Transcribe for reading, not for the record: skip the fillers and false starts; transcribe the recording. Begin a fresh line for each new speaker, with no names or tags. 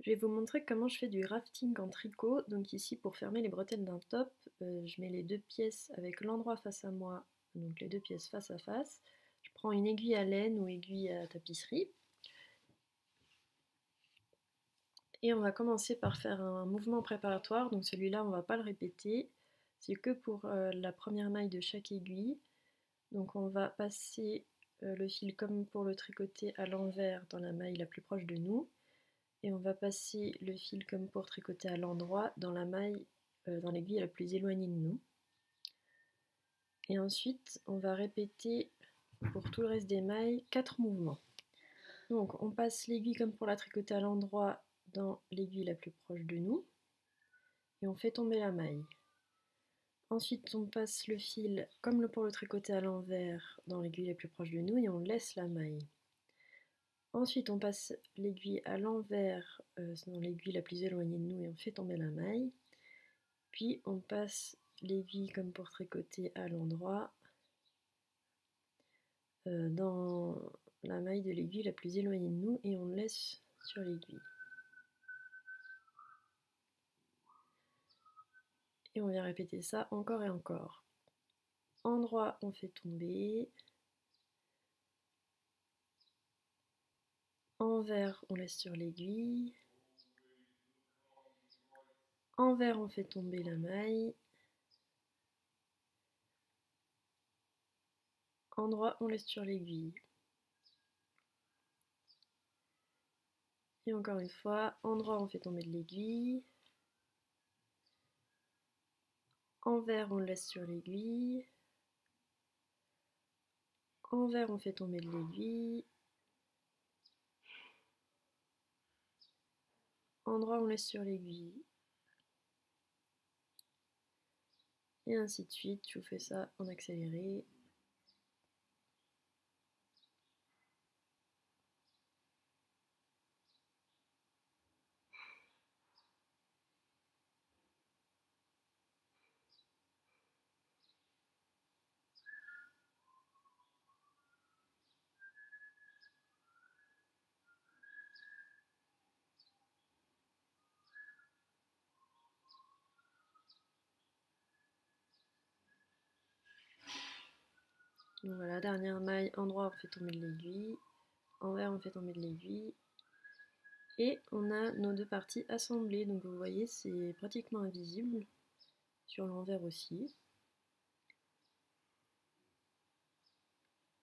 Je vais vous montrer comment je fais du rafting en tricot. Donc ici, pour fermer les bretelles d'un top, je mets les deux pièces avec l'endroit face à moi, donc les deux pièces face à face. Je prends une aiguille à laine ou aiguille à tapisserie. Et on va commencer par faire un mouvement préparatoire. Donc celui-là, on ne va pas le répéter. C'est que pour la première maille de chaque aiguille. Donc on va passer le fil comme pour le tricoter à l'envers dans la maille la plus proche de nous. Et on va passer le fil comme pour tricoter à l'endroit dans la maille, dans l'aiguille la plus éloignée de nous. Et ensuite, on va répéter pour tout le reste des mailles 4 mouvements. Donc on passe l'aiguille comme pour la tricoter à l'endroit dans l'aiguille la plus proche de nous. Et on fait tomber la maille. Ensuite, on passe le fil comme pour le tricoter à l'envers dans l'aiguille la plus proche de nous et on laisse la maille. Ensuite, on passe l'aiguille à l'envers dans l'aiguille la plus éloignée de nous et on fait tomber la maille. Puis, on passe l'aiguille comme pour tricoter à l'endroit dans la maille de l'aiguille la plus éloignée de nous et on laisse sur l'aiguille. Et on vient répéter ça encore et encore. Endroit, on fait tomber. Envers, on laisse sur l'aiguille. Envers, on fait tomber la maille. Endroit, on laisse sur l'aiguille. Et encore une fois, endroit, on fait tomber de l'aiguille. Envers, on laisse sur l'aiguille. Envers, on fait tomber de l'aiguille. Endroit, on laisse sur l'aiguille. Et ainsi de suite, je vous fais ça en accéléré. Donc voilà, dernière maille, endroit, on fait tomber de l'aiguille. Envers, on fait tomber de l'aiguille. Et on a nos deux parties assemblées. Donc vous voyez, c'est pratiquement invisible. Sur l'envers aussi.